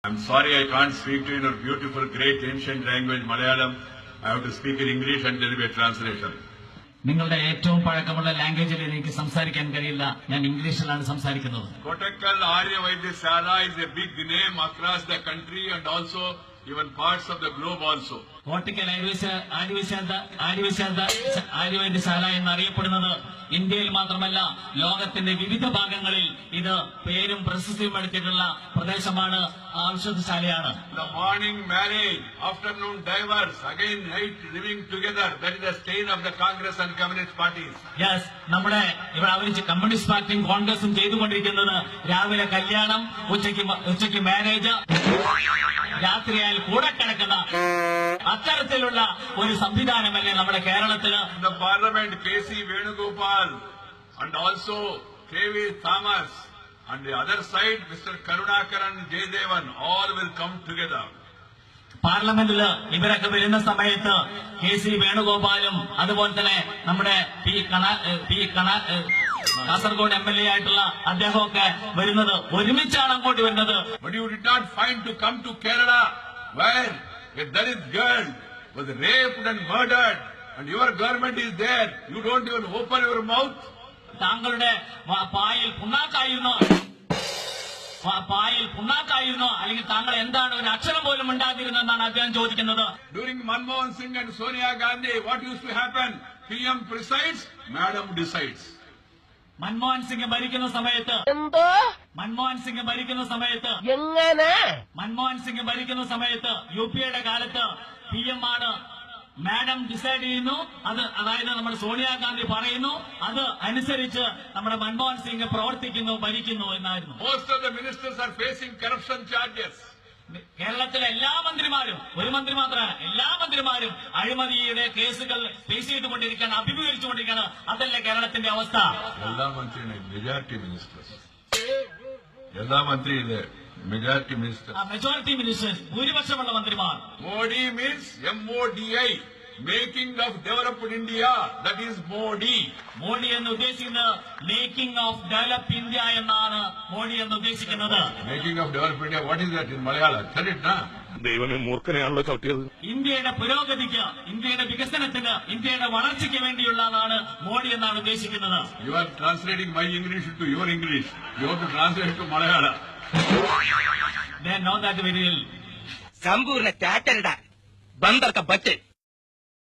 I'm sorry I can't speak to you in a beautiful, great, ancient language, Malayalam. I have to speak in English and there will be a translation. നിങ്ങളുടെ ഏറ്റവും പഴക്കമുള്ള ലാംഗ്വേജിൽ എനിക്ക് സംസാരിക്കാൻ കഴിയില്ല. ഞാൻ ഇംഗ്ലീഷിലാണ് സംസാരിക്കുന്നത്. Kottakkal Arya Vaidyashala is a big name across the country and also even parts of the globe also. Kottakkal Arya Vaidya Sala എന്നറിയപ്പെടുന്നത് ഇന്ത്യയിൽ മാത്രമല്ല ലോകത്തിന്റെ വിവിധ ഭാഗങ്ങളിൽ ഇത് പേരും പ്രശസ്തിയും എടുത്തിട്ടുള്ള പ്രദേശമാണ്, ഔഷധശാലയാണ്. The morning marriage, afternoon divorce, again night living together. That is the stain of the Congress and Communist parties. Yes, നമ്മുടെ ഇവിടെ അവര് കമ്മ്യൂണിസ്റ്റ് പാർട്ടിയും കോൺഗ്രസും ചെയ്തുകൊണ്ടിരിക്കുന്നത് രാവിലെ കല്യാണം, ഉച്ചയ്ക്ക് മാരേജ്, രാത്രിയായാൽ കൂടെ കിടക്കുന്ന അത്തരത്തിലുള്ള ഒരു സംവിധാനമല്ലേ നമ്മുടെ കേരളത്തില്. The Parliament, K.C. Venugopal and also K.V. Thomas and the other side Mr. Karunakaran Jaydevan all will come together. പാർലമെന്റില് ഇവരൊക്കെ വരുന്ന സമയത്ത് K.C. വേണുഗോപാലും അതുപോലെ തന്നെ നമ്മുടെ കാസർഗോഡ് MLA ആയിട്ടുള്ള അദ്ദേഹമൊക്കെ വരുന്നത് ഒരുമിച്ചാണ് അങ്ങോട്ട് വരുന്നത്. But you did not find to come to Kerala where a Dalit girl was raped and murdered and your government is there. You don't even open your mouth. താങ്കളുടെ പായിൽ പുണ്ണാക്കായിരുന്നോ അല്ലെങ്കിൽ താങ്കൾ എന്താണ് ഒരു അക്ഷരം പോലും ഉണ്ടാതിരുന്നെന്നാണ് അദ്ദേഹം ചോദിക്കുന്നത്. During Manmohan Singh and Sonia Gandhi, what used to happen? PM presides, Madam decides. Manmohan Singh ഭരിക്കുന്ന സമയത്ത് UPA കാലത്ത് PM ആണ്, മാഡം ഡിസൈഡ് ചെയ്യുന്നു. അതായത് നമ്മുടെ സോണിയാഗാന്ധി പറയുന്നു, അത് അനുസരിച്ച് നമ്മുടെ മൻമോഹൻ സിംഗ് പ്രവർത്തിക്കുന്നു, ഭരിക്കുന്നു എന്നായിരുന്നു. Most of the ministers are facing corruption charges. കേരളത്തിലെ എല്ലാ മന്ത്രിമാരും, ഒരു മന്ത്രി മാത്രമല്ല, എല്ലാ മന്ത്രിമാരും അഴിമതിയുടെ കേസുകൾ ഫേസ് ചെയ്തുകൊണ്ടിരിക്കുകയാണ്, അഭിമുഖീകരിച്ചുകൊണ്ടിരിക്കുകയാണ്. അതല്ലേ കേരളത്തിന്റെ അവസ്ഥ? എല്ലാ മന്ത്രിയും മെജോറിറ്റി മിനിസ്റ്റേഴ്സ്, എല്ലാ മന്ത്രി മെജോറിറ്റി മിനിസ്റ്റേഴ്സ്, ഭൂരിപക്ഷമുള്ള മന്ത്രിമാർ. Modi means MODI, making of developed India. That is Modi. Modi എന്ന് ഉദ്ദേശിക്കുന്നത് മേക്കിംഗ് ഓഫ് ഡെവലപ്പ് ഇന്ത്യ എന്നാണ് മോഡി എന്ന് ഉദ്ദേശിക്കുന്നത്. Making of developed India, what is that in Malayalam? ദൈവമേ, മൂർഖനെയാണല്ലോ ചവിട്ടിയത്. ഇന്ത്യയുടെ പുരോഗതിക്ക്, ഇന്ത്യയുടെ വികസനത്തിന്, ഇന്ത്യയുടെ വളർച്ചയ്ക്ക് വേണ്ടിയുള്ളതാണ് മോഡി എന്നാണ് ഉദ്ദേശിക്കുന്നത്. You are translating my English to your English. You have to translate to Malayalam. They know that very well. संपूर्ण चाटरडा बंदर का बच्चे